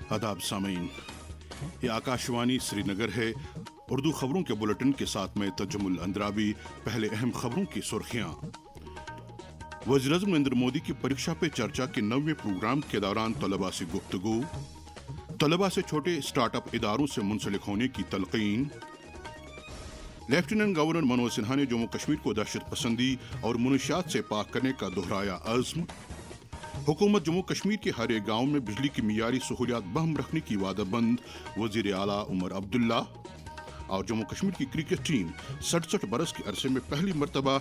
आदाब सामीन, ये आकाशवाणी श्रीनगर है। उर्दू खबरों के बुलेटिन के साथ में तजुमुल अंद्राबी। पहले अहम खबरों की सुर्खियां। वज़ीर-ए-आज़म नरेंद्र मोदी की परीक्षा पे चर्चा के 9वें प्रोग्राम के दौरान तलबा से गुफ्तगू, तलबा से छोटे स्टार्टअप इदारों से मुंसलिक होने की तलकीन। लेफ्टिनेंट गवर्नर मनोज सिन्हा ने जम्मू कश्मीर को दहशत पसंदी और मुनशियात से पाक करने का दोहराया अज़्म। हुकूमत जम्मू कश्मीर के हर एक गाँव में बिजली की मियारी सहूलियात बहम रखने की वादाबंद। वज़ीर आला उमर अब्दुल्ला। और जम्मू कश्मीर की क्रिकेट टीम 67 बरस के अरसे में पहली मरतबा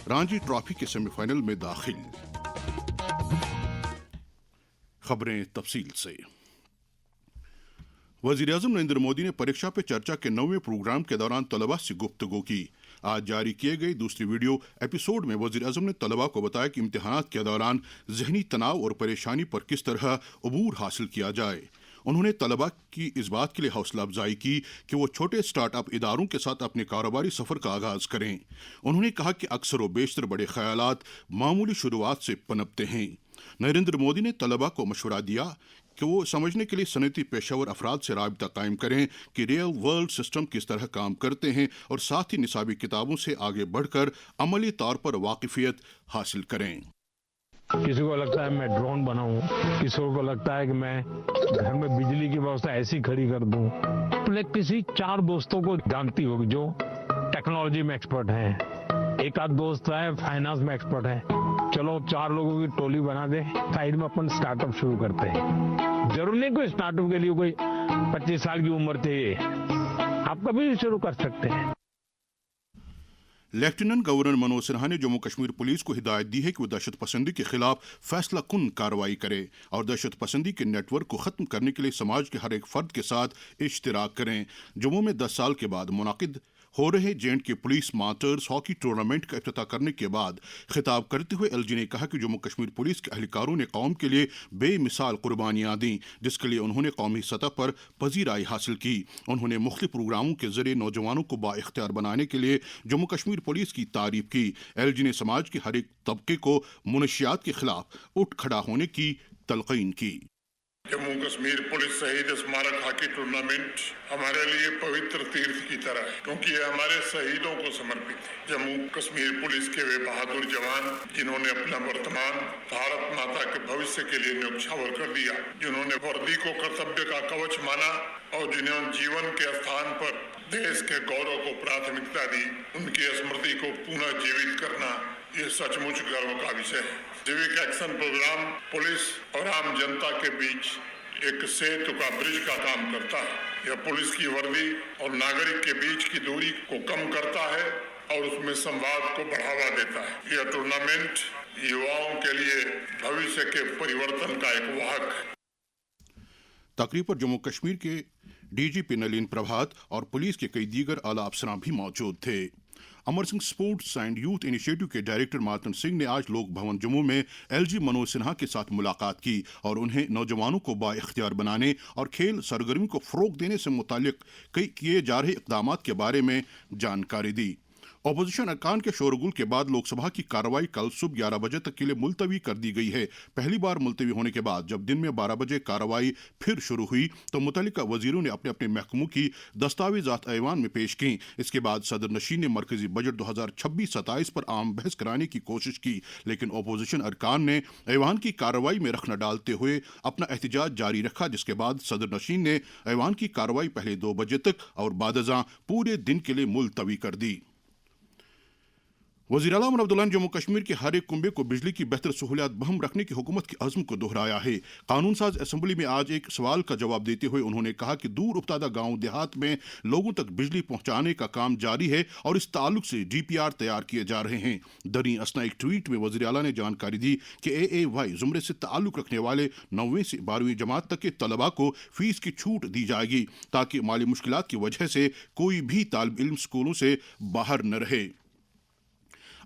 रणजी ट्रॉफी के सेमीफाइनल में दाखिल। खबरें तफसील से। वज़ीर-ए-आज़म नरेंद्र मोदी ने परीक्षा पे चर्चा के 9वें प्रोग्राम के दौरान तलबा से गुफ्तगू की। आज जारी किए गए दूसरी वीडियो एपिसोड में वज़ीर-ए-आज़म ने तलबा को बताया कि इम्तिहानात के दौरान जहनी तनाव और परेशानी पर किस तरह अबूर हासिल किया जाए। उन्होंने तलबा की इस बात के लिए हौसला अफजाई की कि वो छोटे स्टार्टअप इदारों के साथ अपने कारोबारी सफ़र का आगाज़ करें। उन्होंने कहा कि अक्सर व बेशतर बड़े ख्यालात मामूली शुरुआत से पनपते हैं। नरेंद्र मोदी ने तलबा को मशवरा दिया कि वो समझने के लिए सनती पेशावर अफराद से राबता कायम करें कि रियल वर्ल्ड सिस्टम किस तरह काम करते हैं और साथ ही निसाबी किताबों से आगे बढ़कर अमली तौर पर वाकिफियत हासिल करें। किसी को लगता है मैं ड्रोन बनाऊं, किसी को लगता है कि मैं घर में बिजली की व्यवस्था ऐसी खड़ी कर दूं। अपने किसी 4 दोस्तों को जानती होगी जो टेक्नोलॉजी में एक्सपर्ट हैं, एक आध दोस्त है फाइनेंस में एक्सपर्ट है। चलो 4 लोगों की टोली बना दे, साइड में अपन स्टार्टअप शुरू करते हैं। जरूर नहीं कोई स्टार्टअप के लिए कोई 25 साल की उम्र चाहिए, आप कभी भी शुरू कर सकते हैं। लेफ्टिनेंट गवर्नर मनोज सिन्हा ने जम्मू कश्मीर पुलिस को हिदायत दी है कि वो दहशत पसंदी के खिलाफ फैसला कुन कार्रवाई करे और दहशत पसंदी के नेटवर्क को खत्म करने के लिए समाज के हर एक फर्द के साथ इश्तिराक करें। जम्मू में 10 साल के बाद मुनाकिद हो रहे J&K police masters hockey tournament का इफ्तिताह करने के बाद खिताब करते हुए एलजी ने कहा कि जम्मू कश्मीर पुलिस के एहलकारों ने कौम के लिए बेमिसाल कुर्बानियां दी, जिसके लिए उन्होंने कौमी सतह पर पजीराई हासिल की। उन्होंने मुख्तलिफ प्रोग्रामों के जरिए नौजवानों को बाइख्तियार बनाने के लिए जम्मू कश्मीर पुलिस की तारीफ की। एलजी ने समाज के हर एक तबके को मुनशियात के खिलाफ उठ खड़ा होने की तलकीन की। जम्मू कश्मीर पुलिस शहीद स्मारक हॉकी टूर्नामेंट हमारे लिए पवित्र तीर्थ की तरह है, क्योंकि ये हमारे शहीदों को समर्पित है। जम्मू कश्मीर पुलिस के वे बहादुर जवान जिन्होंने अपना वर्तमान भारत माता के भविष्य के लिए न्यौछावर कर दिया, जिन्होंने वर्दी को कर्तव्य का कवच माना और जिन्होंने जीवन के स्थान पर देश के गौरव को प्राथमिकता दी, उनकी स्मृति को पुनः जीवित करना ये सचमुच गर्व का विषय है। सिविक एक्शन प्रोग्राम पुलिस और आम जनता के बीच एक सेतु का ब्रिज का काम करता है। यह पुलिस की वर्दी और नागरिक के बीच की दूरी को कम करता है और उसमें संवाद को बढ़ावा देता है। यह टूर्नामेंट युवाओं के लिए भविष्य के परिवर्तन का एक वाहक है। तकरीब पर जम्मू कश्मीर के डीजीपी नलिन प्रभात और पुलिस के कई दीगर आला अफसरान भी मौजूद थे। Amar Singh sports and youth initiative के डायरेक्टर मातन सिंह ने आज लोक भवन जम्मू में एलजी मनोज सिन्हा के साथ मुलाकात की और उन्हें नौजवानों को बाइख्तियार बनाने और खेल सरगर्मी को फ़रोग देने से मुताल्लिक कई किए जा रहे इक़दामात के बारे में जानकारी दी। अपोजिशन अरकान के शोरगुल के बाद लोकसभा की कार्रवाई कल सुबह 11 बजे तक के लिए मुलतवी कर दी गई है। पहली बार मुलतवी होने के बाद जब दिन में 12 बजे कार्रवाई फिर शुरू हुई तो मुतल्लिका वजीरों ने अपने अपने महकमों की दस्तावेजात ऐवान में पेश की। इसके बाद सदर नशीन ने मरकजी बजट 2026-27 पर आम बहस कराने की कोशिश की, लेकिन अपोजिशन अरकान ने ऐवान की कार्रवाई में रख न डालते हुए अपना एहतजाज जारी रखा, जिसके बाद सदर नशीन ने ऐवान की कार्रवाई पहले 2 बजे तक और बादज़ां पूरे दिन के लिए मुलतवी कर दी। वज़ीर आला उमर अब्दुल्ला ने जम्मू कश्मीर के हर एक कुंबे को बिजली की बेहतर सहूलियात बहम रखने की हुकूमत की अज़्म को दोहराया है। कानून साज असम्बली में आज एक सवाल का जवाब देते हुए उन्होंने कहा कि दूर उपतादा गाँव देहात में लोगों तक बिजली पहुँचाने का काम जारी है और इस ताल्लुक से DPR तैयार किए जा रहे हैं। दरी असना एक ट्वीट में वज़ीर आला ने जानकारी दी कि AAY ज़ुमरे से ताल्लुक रखने वाले 9वीं से 12वीं जमात तक के तलबा को फीस की छूट दी जाएगी ताकि माली मुश्किलात की वजह से कोई भी तालिब इल्म स्कूलों से बाहर न रहे।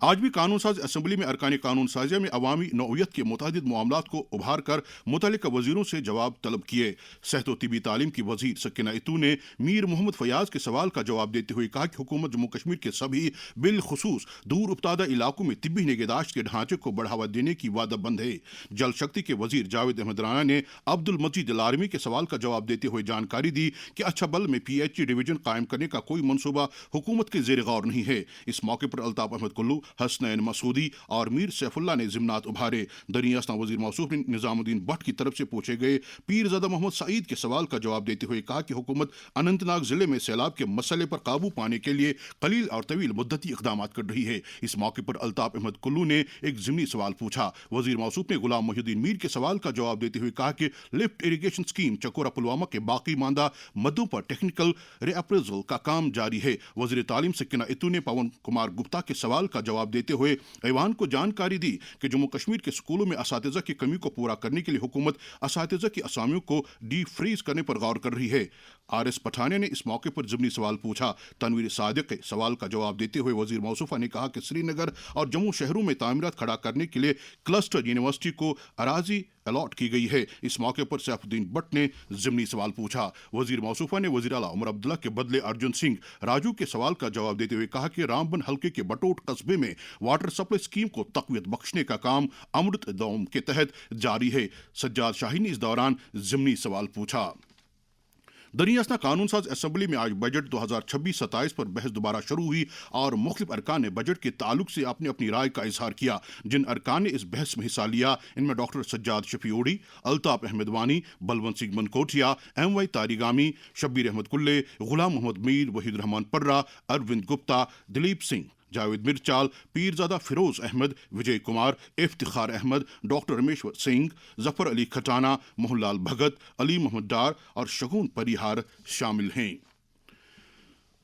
आज भी कानून साज असम्बली में अरकान कानून साजिया में अवामी नौयत के मुतअद्दिद मामलात को उभार कर मुतल्लिका वजीरों से जवाब तलब किए। सेहत व तिबी तालीम की वजीर सकीना इतू ने मीर मोहम्मद फयाज के सवाल का जवाब देते हुए कहा कि हुकूमत जम्मू कश्मीर के सभी बिलखुसूस दूर उपतादा इलाकों में तिब्बी निगहदाश्त के ढांचे को बढ़ावा देने की वादाबंद है। जल शक्ति के वजीर जावेद अहमद राना ने अब्दुल मजीद लारमी के सवाल का जवाब देते हुए जानकारी दी कि अच्छाबल में PHE डिवीजन कायम करने का कोई मनसूबा हुकूमत के ज़ेर गौर नहीं है। इस मौके पर अल्ताफ अहमद कुल्लू, हसनैन मसूदी और मीर सैफुल्ला ने जिम्नात उभारे। दरियास्ता वजीर मौसूफ ने निजामुद्दीन भट्ट की तरफ से पूछे गए पीरज़ादा मोहम्मद सईद के सवाल का जवाब देते हुए कहा कि हुकूमत अनंतनाग जिले में सैलाब के मसले पर काबू पाने के लिए कलील और तवील मुद्दती इक़दाम कर रही है। इस मौके पर अल्ताफ अहमद कुल्लू ने एक ज़िमनी सवाल पूछा। वजीर मौसूफ ने गुलाम मोहिउद्दीन मीर के सवाल का जवाब देते हुए कहा कि लिफ्ट इरीगेशन स्कीम चकोरा पुलवामा के बाकी मांदा मदों पर टेक्निकल रीअप्रेजल का काम जारी है। वजीर तालीम सकीना इतू ने पवन कुमार गुप्ता के सवाल का जवाब देते हुए ऐवान को जानकारी दी कि जम्मू कश्मीर के स्कूलों में असातिज़ा की कमी को पूरा करने के लिए हुकूमत असातिज़ा की असामियों को डी फ्रीज करने पर गौर कर रही है। RS पठानिया ने इस मौके पर ज़िमनी सवाल पूछा। तनवीर सादिक के सवाल का जवाब देते हुए वजीर मौसूफा ने कहा कि श्रीनगर और जम्मू शहरों में तामीरात खड़ा करने के लिए क्लस्टर यूनिवर्सिटी को अराजी अलॉट की गई है। इस मौके पर सैफुद्दीन भट्ट ने ज़िमनी सवाल पूछा। वजीर मौसूफा ने वजीर आला उमर अब्दुल्ला के बदले अर्जुन सिंह राजू के सवाल का जवाब देते हुए कहा कि रामबन हल्के के बटोट कस्बे में वाटर सप्लाई स्कीम को तक़वियत बख्शने का काम अमृत दौम के तहत जारी है। सज्जाद शाही ने इस दौरान ज़िमनी सवाल पूछा। दरियास्ता कानून साज असम्बली में आज बजट 2026-27 पर बहस दोबारा शुरू हुई और मुख्तलिफ अरकान ने बजट के ताल्लुक से अपनी अपनी राय का इजहार किया। जिन अरकान ने इस बहस में हिस्सा लिया इनमें डॉक्टर सज्जाद शफीउड़ी, अल्ताफ अहमद वानी, बलवंत सिंह मनकोटिया, MY तारिगामी, शब्बीर अहमद कुल्ले, गुलाम मोहम्मद मीर, वहीद रहमान पर्रा, अरविंद गुप्ता, दिलीप सिंह, जावेद मिर्चाल, पीरज़ादा फिरोज अहमद, विजय कुमार, इफ्तिखार अहमद, डॉक्टर रमेश्वर सिंह, जफर अली खटाना, मोहनलाल भगत, अली मोहम्मद डार और शगुन परिहार शामिल हैं।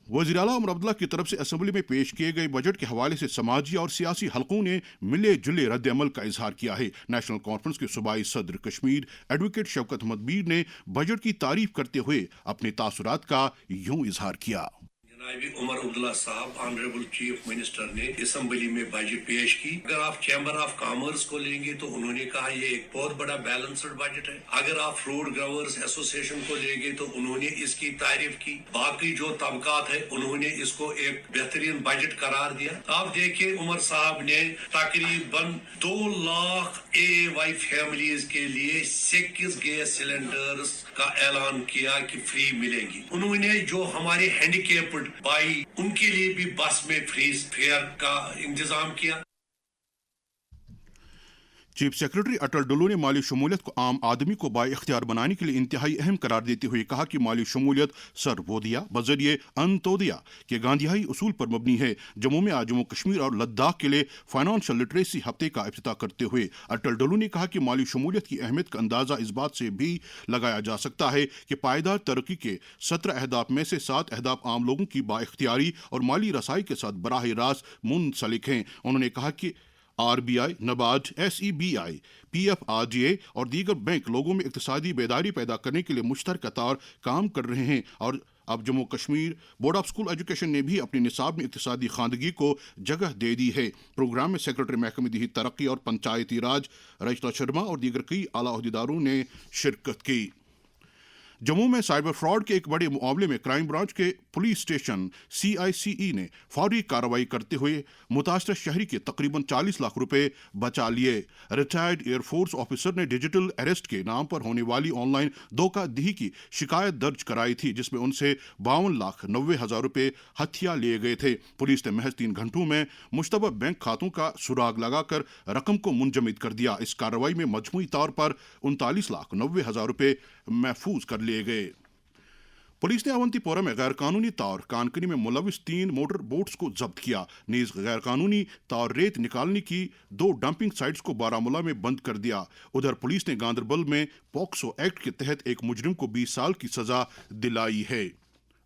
वज़ीर आला उमर अब्दुल्ला की तरफ से असम्बली में पेश किए गए बजट के हवाले से समाजी और सियासी हलकों ने मिले जुले रद्द अमल का इजहार किया है। नेशनल कॉन्फ्रेंस के सूबाई सदर कश्मीर एडवोकेट शौकत अहमद मीर ने बजट की तारीफ करते हुए अपने तासुरात का यूं इजहार किया। उमर अब्दुल्ला साहब ऑनरेबल चीफ मिनिस्टर ने असम्बली में बजट पेश की। अगर आप चैम्बर ऑफ कॉमर्स को लेंगे तो उन्होंने कहा ये एक बहुत बड़ा बैलेंस्ड बजट है। अगर आप फ्रूट ग्रोवर्स एसोसिएशन को लेंगे तो उन्होंने इसकी तारीफ की। बाकी जो तबकात है उन्होंने इसको एक बेहतरीन बजट करार दिया। आप देखिए उमर साहब ने तकरीबन 2 लाख AY फैमिलीज के लिए 6 गैस सिलेंडर्स का ऐलान किया कि फ्री मिलेंगी। उन्होंने जो हमारे हैंडीकैप्ड भाई उनके लिए भी बस में फ्री फेयर का इंतजाम किया। चीफ सेक्रेटरी अटल डुल्लू ने माली शमूलियत को आम आदमी को बाइख्तियार बनाने के लिए इंतहाई अहम करार देते हुए कहा कि माली शमूलियत सर्वोदया बजरिए अंत्योदया के गांधीयाई उसूल पर मबनी है। जम्मू में आज जम्मू कश्मीर और लद्दाख के लिए फाइनेंशियल लिटरेसी हफ्ते का इफ्तिताह करते हुए अटल डुल्लू ने कहा कि माली शमूलियत की अहमियत का अंदाज़ा इस बात से भी लगाया जा सकता है कि पायदार तरक्की के 17 अहदाफ में से 7 अहदाफ आम लोगों की बाइख्तियारी और माली रसाई के साथ बराह रास्त मुंसलिक हैं। उन्होंने कहा कि RBI, नबार्ड, SEBI, PFRDA और दीगर बैंक लोगों में इक्तिसादी बेदारी पैदा करने के लिए मुश्तरका तौर काम कर रहे हैं और अब Jammu Kashmir board of school education ने भी अपने निसाब में इक्तिसादी खानदगी को जगह दे दी है। प्रोग्राम में सेक्रेटरी महकमे दी तरक्की और पंचायती राज रजता शर्मा और दीगर कई आला अहदेदारों ने शिरकत की। जम्मू में साइबर फ्रॉड के एक बड़े मामले में क्राइम ब्रांच के पुलिस स्टेशन CICE ने फौरी कार्रवाई करते हुए मुतासर शहरी के तकरीबन 40 लाख रुपए बचा लिए। रिटायर्ड एयरफोर्स ऑफिसर ने डिजिटल अरेस्ट के नाम पर होने वाली ऑनलाइन धोखाधड़ी की शिकायत दर्ज कराई थी जिसमें उनसे 52,90,000 रुपए हथिया लिए गए थे। पुलिस ने महज 3 घंटों में मुश्तबा बैंक खातों का सुराग लगाकर रकम को मुंजमद कर दिया। इस कार्रवाई में मजमूई तौर पर 39,90,000 रुपए महफूज कर लिए गए। पुलिस ने अवंतीपोरा में गैर कानूनी तौर कानकनी में मुलविस 3 मोटर बोट्स को जब्त किया। नीज गैर कानूनी तौर रेत निकालने की 2 डंपिंग साइट्स को बारामूला में बंद कर दिया। उधर पुलिस ने गांदरबल में पॉक्सो एक्ट के तहत एक मुजरिम को 20 साल की सजा दिलाई है।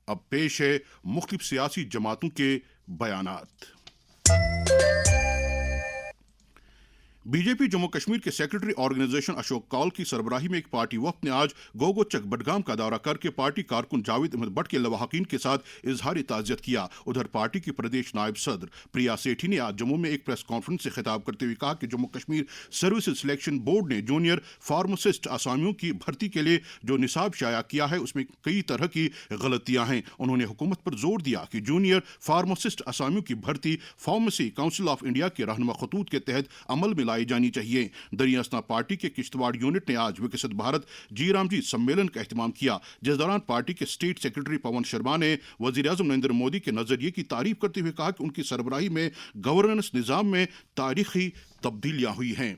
अब पेश है मुख्तलिफ सियासी जमातों के बयानात। बीजेपी जम्मू कश्मीर के सेक्रेटरी ऑर्गेनाइजेशन अशोक कौल की सरबराही में एक पार्टी वफ्द ने आज गोगोचक बडगाम का दौरा करके पार्टी कारकुन जावेद अहमद भट्ट के लवाहकीन के साथ इजहार ताज़ियत किया। उधर पार्टी की प्रदेश नायब सदर प्रिया सेठी ने आज जम्मू में एक प्रेस कॉन्फ्रेंस से खिताब करते हुए कहा कि Jammu Kashmir services selection board ने जूनियर फार्मासिस्ट आसामियों की भर्ती के लिए जो निसाब शाया किया है उसमें कई तरह की गलतियां हैं। उन्होंने हुकूमत पर जोर दिया कि जूनियर फार्मासिस्ट आसामियों की भर्ती फार्मेसी काउंसिल ऑफ इंडिया के रहनुमा खतूत के तहत अमल में लाई जानी चाहिए। दरियासना पार्टी के किश्तवाड़ यूनिट ने आज विकसित भारत जी राम जी सम्मेलन का एहतमाम किया, जिस दौरान पार्टी के स्टेट सेक्रेटरी पवन शर्मा ने वज़ीर-ए-आज़म नरेंद्र मोदी के नजरिए की तारीफ करते हुए कहा कि उनकी सरबराही में गवर्नेंस निज़ाम में तारीखी तब्दीलियां हुई हैं।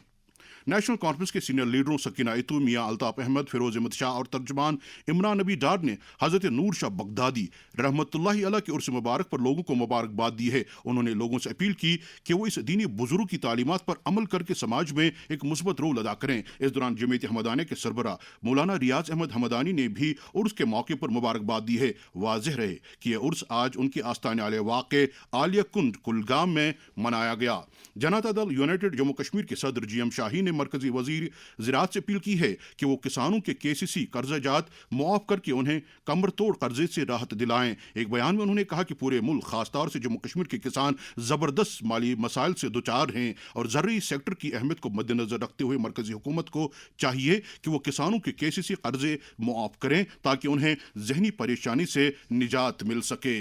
नेशनल कॉन्फ्रेंस के सीनियर लीडरों सकीना इतू, मियां अल्ताफ अहमद, फिरोज अहमद शाह और तर्जुमान इमरान नबी डार ने हजरत नूर शाह बगदादी रहमतुल्लाहि अलैह के उर्स मुबारक पर लोगों को मुबारकबाद दी है। उन्होंने लोगों से अपील की कि वो इस दीनी बुजुर्ग की तालीमात पर अमल करके समाज में एक मुस्बत रोल अदा करें। इस दौरान जमीयत हमदानी के सरबरा मौलाना रियाज अहमद हमदानी ने भी उर्स के मौके पर मुबारकबाद दी है। वाज़ेह रहे कि यह उर्स आज उनके आस्थाने आले वाक़े आलिया कुंड कुलगाम में मनाया गया। जनता दल यूनाइटेड जम्मू कश्मीर के सदर GM शाही ने मरकजी वजीर ज़राअत से अपील की है कि वो किसानों के KCC कर्जाजात मुआफ करके उन्हें कमर तोड़ कर्जे से राहत दिलाएं। एक बयान में उन्होंने कहा कि पूरे मुल्क खासतौर से जम्मू कश्मीर के किसान ज़बरदस्त माली मसाइल से दुचार हैं और ज़रूरी सेक्टर की अहमियत को मद्देनजर रखते हुए मरकजी हुकूमत को चाहिए कि वो किसानों के KCC कर्जे मुआफ करें ताकि उन्हें जहनी परेशानी से निजात मिल सके।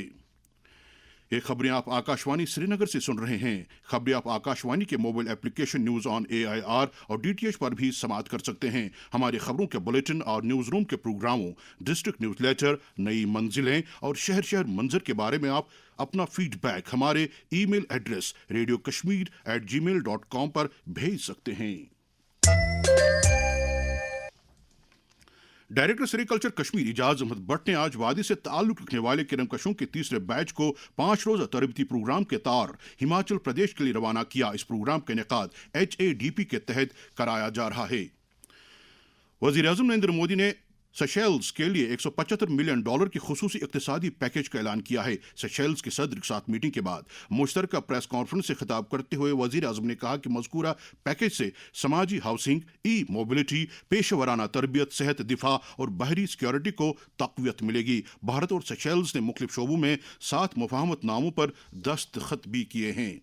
ये खबरें आप आकाशवाणी श्रीनगर से सुन रहे हैं। खबरें आप आकाशवाणी के mobile application news on AIR और DTH पर भी समाप्त कर सकते हैं। हमारी खबरों के बुलेटिन और न्यूज़ रूम के प्रोग्रामों, डिस्ट्रिक्ट न्यूज़ लेटर, नई मंजिलें और शहर शहर मंजर के बारे में आप अपना फीडबैक हमारे ईमेल एड्रेस radiokashmir@gmail.com पर भेज सकते हैं। डायरेक्टर सेरिकल्चर कश्मीर इजाज अहमद भट्ट ने आज वादी से ताल्लुक रखने वाले किरमकशों के तीसरे बैच को 5 रोज़ा तरबती प्रोग्राम के तौर हिमाचल प्रदेश के लिए रवाना किया। इस प्रोग्राम का इनेकाद HADP के तहत कराया जा रहा है। वज़ीर-ए-आज़म नरेंद्र मोदी ने सेशेल्स के लिए $175 मिलियन की खुसूसी इक़्तिसादी पैकेज का ऐलान किया है। सेशेल्स के सदर के साथ मीटिंग के बाद मुश्तरका प्रेस कॉन्फ्रेंस से खिताब करते हुए वज़ीर आज़म ने कहा कि मज़कूरा पैकेज से समाजी हाउसिंग, मोबिलिटी, पेशेवराना तरबियत, सेहत, दिफा और बहरी सिक्योरिटी को तक़वियत मिलेगी। भारत और सेशेल्स ने मुख्तलिफ शोबों में 7 मुफाहमत नामों पर दस्तखत भी किए हैं।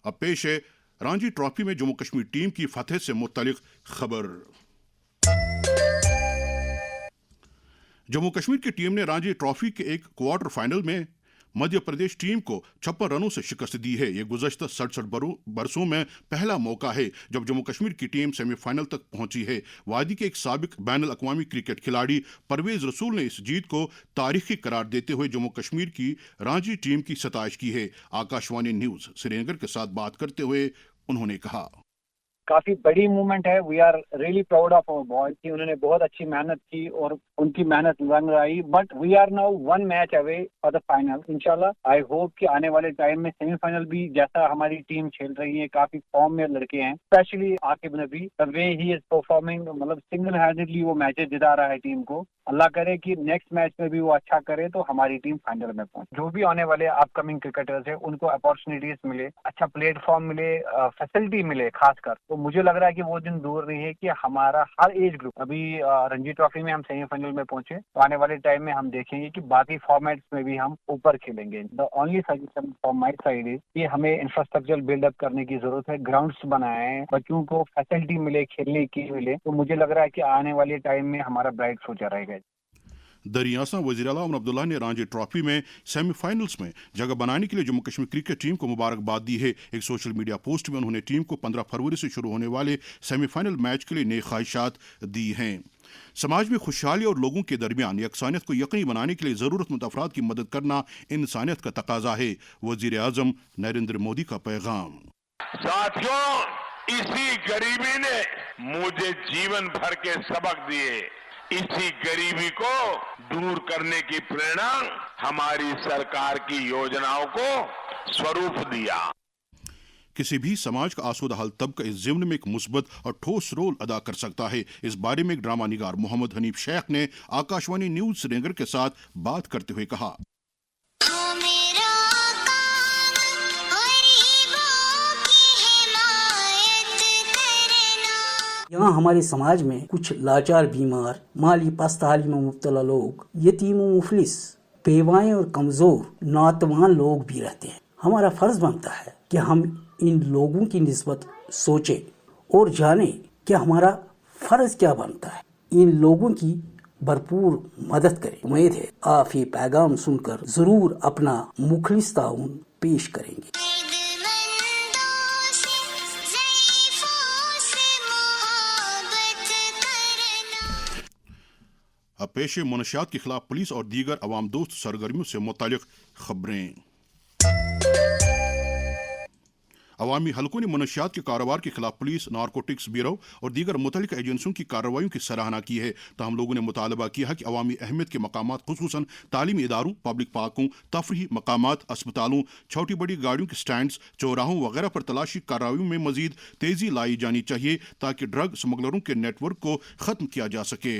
अब पेश है रणजी ट्रॉफी में जम्मू कश्मीर टीम की फतह से मुतल्लिक खबर। जम्मू कश्मीर की टीम ने रणजी ट्रॉफी के एक क्वार्टर फाइनल में मध्य प्रदेश टीम को 56 रनों से शिकस्त दी है। यह गुज़श्ता 67 बरसों में पहला मौका है जब जम्मू कश्मीर की टीम सेमीफाइनल तक पहुंची है। वादी के एक साबिक बैनुल अक़वामी क्रिकेट खिलाड़ी परवेज़ रसूल ने इस जीत को तारीखी करार देते हुए जम्मू कश्मीर की रणजी टीम की सताइश की है। आकाशवाणी न्यूज़ श्रीनगर के साथ बात करते हुए उन्होंने कहा, काफी बड़ी मूवमेंट है। We are really proud of our boys कि उन्होंने बहुत अच्छी मेहनत की और उनकी मेहनत रंग लाई। But we are now 1 match away for the final. इंशाल्लाह आई होप कि आने वाले टाइम में सेमीफाइनल भी जैसा हमारी टीम खेल रही है, काफी फॉर्म में लड़के हैं, specially Aqib Nabi, the way he is performing, मतलब सिंगल हैंडेडली वो मैचेस जिता रहा है टीम को। अल्लाह करे कि नेक्स्ट मैच में भी वो अच्छा करे तो हमारी टीम फाइनल में पहुंचे। जो भी आने वाले अपकमिंग क्रिकेटर्स है उनको अपॉर्चुनिटीज मिले, अच्छा प्लेटफॉर्म मिले, फैसिलिटी मिले खासकर। तो मुझे लग रहा है कि वो दिन दूर नहीं है कि हमारा हर एज ग्रुप, अभी रणजी ट्रॉफी में हम सेमीफाइनल में पहुंचे तो आने वाले टाइम में हम देखेंगे कि बाकी फॉर्मेट्स में भी हम ऊपर खेलेंगे। The only suggestion from my side is कि हमें इंफ्रास्ट्रक्चर बिल्डअप करने की जरूरत है, ग्राउंड्स बनाएं, बच्चों को फैसिलिटी मिले, खेलने की मिले। तो मुझे लग रहा है कि आने वाले टाइम में हमारा ब्राइट फ्यूचर रहेगा। दरियासा वज़ीर आला उमर अब्दुल्ला ने रणजी ट्रॉफी में सेमीफाइनल्स में जगह बनाने के लिए जम्मू कश्मीर क्रिकेट टीम को मुबारकबाद दी है। एक सोशल मीडिया पोस्ट में उन्होंने टीम को 15 फरवरी से शुरू होने वाले सेमीफाइनल मैच के लिए नेक ख्वाहिशात दी हैं। समाज में खुशहाली और लोगों के दरमियान यकसानियत को यकीनी बनाने के लिए ज़रूरतमंद अफराद की मदद करना इंसानियत का तकाजा है। वज़ीर आज़म नरेंद्र मोदी का पैगाम। साथियों, इसी गरीबी ने मुझे जीवन भर के सबक दिए। इसी गरीबी को दूर करने की प्रेरणा हमारी सरकार की योजनाओं को स्वरूप दिया। किसी भी समाज का आसूदा हाल तबका इस ज़िम्न में एक मुस्बत और ठोस रोल अदा कर सकता है। इस बारे में एक ड्रामा निगार मोहम्मद हनीफ शेख ने आकाशवाणी न्यूज़ श्रीनगर के साथ बात करते हुए कहा, यहाँ हमारे समाज में कुछ लाचार बीमार, माली पस्तहाली में मुब्तला लोग, यतीम व मुफलिस, बेवाएं और कमजोर नातवान लोग भी रहते हैं। हमारा फर्ज बनता है कि हम इन लोगों की निस्बत सोचें और जानें कि हमारा फर्ज क्या बनता है। इन लोगों की भरपूर मदद करें। उम्मीद है आप ये पैगाम सुनकर जरूर अपना मुखलिस ताउन पेश करेंगे। अब पेशे मनशियात के खिलाफ पुलिस और दीगर अवाम दोस्त सरगर्मियों से मुतालिक खबरें। अवामी हलकों ने मनशियात के कारोबार के खिलाफ पुलिस, नारकोटिक्स ब्यूरो और दीगर मुतल्लिका एजेंसियों की कार्रवाइयों की सराहना की है। ताहम लोगों ने मुतालबा किया है कि अवामी अहमियत के मकामात, खुसूसन तालीमी इदारों, पब्लिक पार्कों, तफरीही मकामात, अस्पतालों, छोटी बड़ी गाड़ियों के स्टैंड्स, चौराहों वगैरह पर तलाशी कार्रवाइयों में मजीद तेजी लाई जानी चाहिए ताकि ड्रग स्मगलरों के नेटवर्क को खत्म किया जा सके।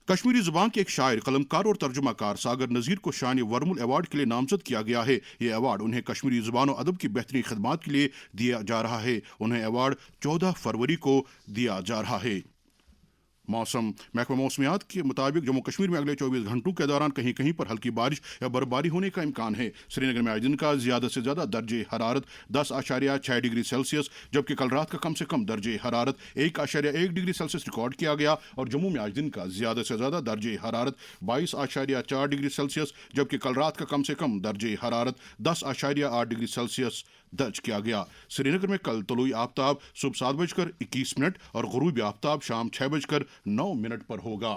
कश्मीरी जुबान के एक शायर, कलमकार और तर्जुमाकार सागर नज़ीर को शान वर्मुल अवार्ड के लिए नामजद किया गया है। ये अवार्ड उन्हें कश्मीरी जुबान और अदब की बेहतरीन खिदमात के लिए दिया जा रहा है। उन्हें अवार्ड 14 फरवरी को दिया जा रहा है। मौसम महकमा मौसमियात के मुताबिक जम्मू कश्मीर में अगले 24 घंटों के दौरान कहीं कहीं पर हल्की बारिश या बर्फबारी होने का इम्कान है। श्रीनगर में आज दिन का ज़्यादा से ज़्यादा दर्जे हरारत 10.6 डिग्री सेल्सियस, जबकि कल रात का कम से कम दर्जे हरारत 1.1 डिग्री सेल्सियस रिकॉर्ड किया गया और जम्मू में आज दिन का ज़्यादा से ज़्यादा दर्जे हरारत 22.4 डिग्री सेल्सियस, जबकि कल रात का कम से कम दर्जे हरारत 10.8 डिग्री सेल्सियस दर्ज किया गया। श्रीनगर में कल तलुई आफ्ताब सुबह 7:21 और गुरूबी आफ्ताब शाम 6:09 पर होगा।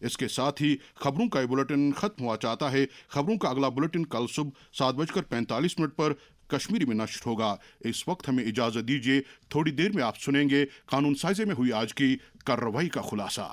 इसके साथ ही खबरों का ये बुलेटिन खत्म हुआ चाहता है। खबरों का अगला बुलेटिन कल सुबह 7:45 पर कश्मीरी में नश्र होगा। इस वक्त हमें इजाजत दीजिए। थोड़ी देर में आप सुनेंगे कानून साज़ी में हुई आज की कार्रवाई का खुलासा।